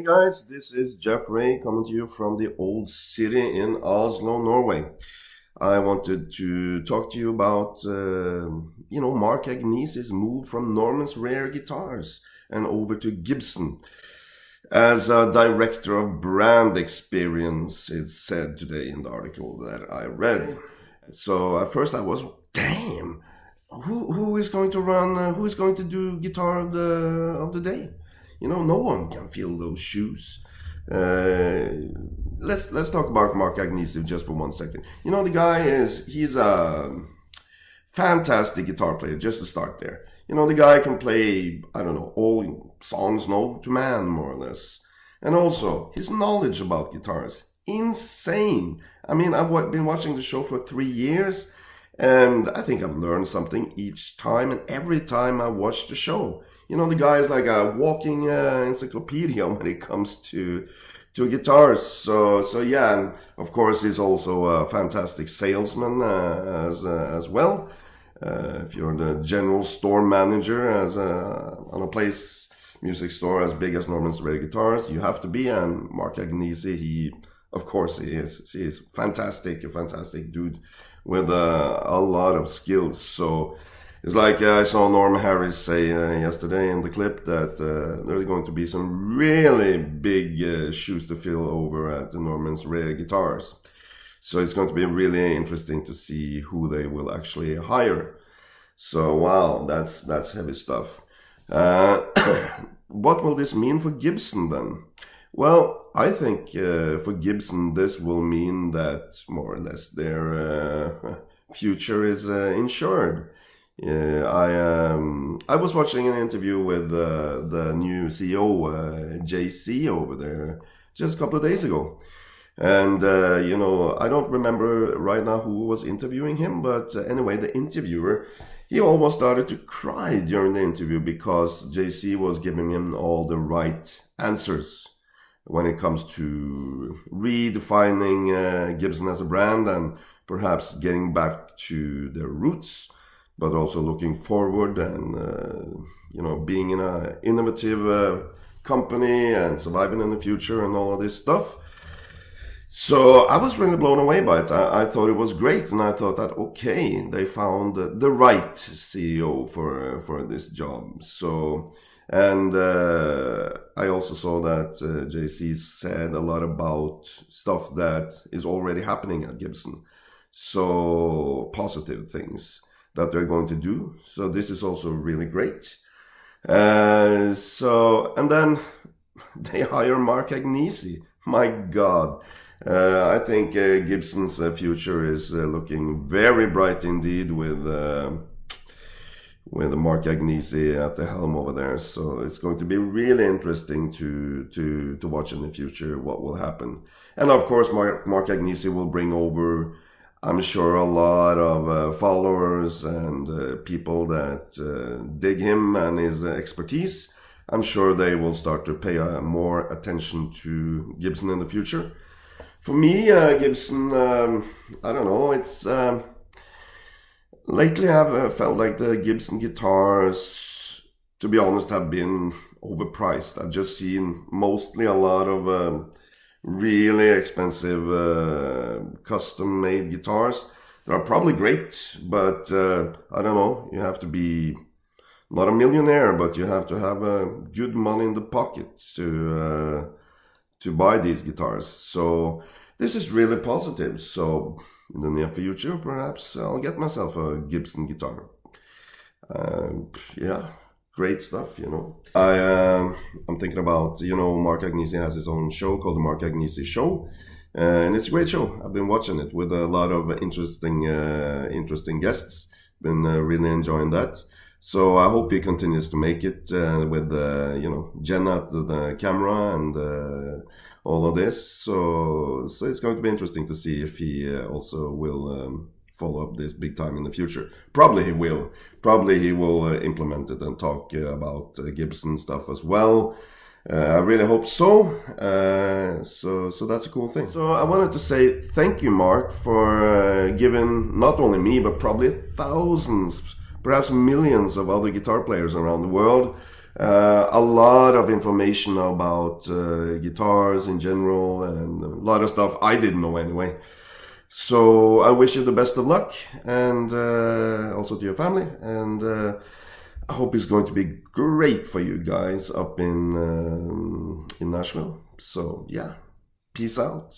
guys, this is Jeffrey coming to you from the old city in Oslo, Norway. I wanted to talk to you about, Mark Agnesi's move from Norman's Rare Guitars and over to Gibson. As a director of brand experience, it's said today in the article that I read. So at first I was, damn, who is going to run? Who is going to do guitar of the day? No one can fill those shoes. Let's talk about Mark Agnesi just for 1 second. The guy he's a fantastic guitar player. Just to start there, the guy can play, I don't know, all songs known to man, more or less. And also his knowledge about guitars, insane. I mean, I've been watching the show for 3 years, and I think I've learned something each time, and every time I watch the show. The guy is like a walking encyclopedia when it comes to guitars. So yeah, and of course he's also a fantastic salesman as well. If you're the general store manager on a music store as big as Norman's Rare Guitars, you have to be. And Mark Agnesi, he is fantastic, a fantastic dude with a lot of skills. So it's like I saw Norm Harris say yesterday in the clip that there's going to be some really big shoes to fill over at the Norman's Rare Guitars. So it's going to be really interesting to see who they will actually hire. So wow, that's heavy stuff. What will this mean for Gibson then? Well, I think for Gibson this will mean that more or less their future is insured. I was watching an interview with the new CEO, JC, over there just a couple of days ago. And, I don't remember right now who was interviewing him, but anyway, the interviewer, he almost started to cry during the interview because JC was giving him all the right answers when it comes to redefining Gibson as a brand and perhaps getting back to their roots, but also looking forward and, being in an innovative company and surviving in the future and all of this stuff. So I was really blown away by it. I thought it was great, and I thought that, okay, they found the right CEO for this job. So, and I also saw that JC said a lot about stuff that is already happening at Gibson. So positive things that they're going to do. So this is also really great. And then they hire Mark Agnesi. My God. I think Gibson's future is looking very bright indeed with Mark Agnesi at the helm over there. So it's going to be really interesting to watch in the future what will happen. And of course, Mark Agnesi will bring over, I'm sure, a lot of followers and people that dig him and his expertise. I'm sure they will start to pay more attention to Gibson in the future. For me, Gibson, I don't know, it's... lately I've felt like the Gibson guitars, to be honest, have been overpriced. I've just seen mostly a lot of really expensive custom-made guitars. They are probably great, but I don't know, you have to be not a millionaire, but you have to have good money in the pocket to buy these guitars. So this is really positive. So in the near future, perhaps I'll get myself a Gibson guitar. Yeah, great stuff, I'm thinking about, Mark Agnesi has his own show called the Mark Agnesi Show. And it's a great show. I've been watching it with a lot of interesting guests. Been really enjoying that. So I hope he continues to make it with, Jen at the camera and all of this. So it's going to be interesting to see if he also will follow up this big time in the future. Probably he will. Probably he will implement it and talk about Gibson stuff as well. I really hope so. So that's a cool thing. So I wanted to say thank you, Mark, for giving not only me, but probably thousands, perhaps millions of other guitar players around the world A lot of information about guitars in general and a lot of stuff I didn't know anyway. So I wish you the best of luck, and also to your family, and I hope it's going to be great for you guys up in Nashville. So yeah, peace out.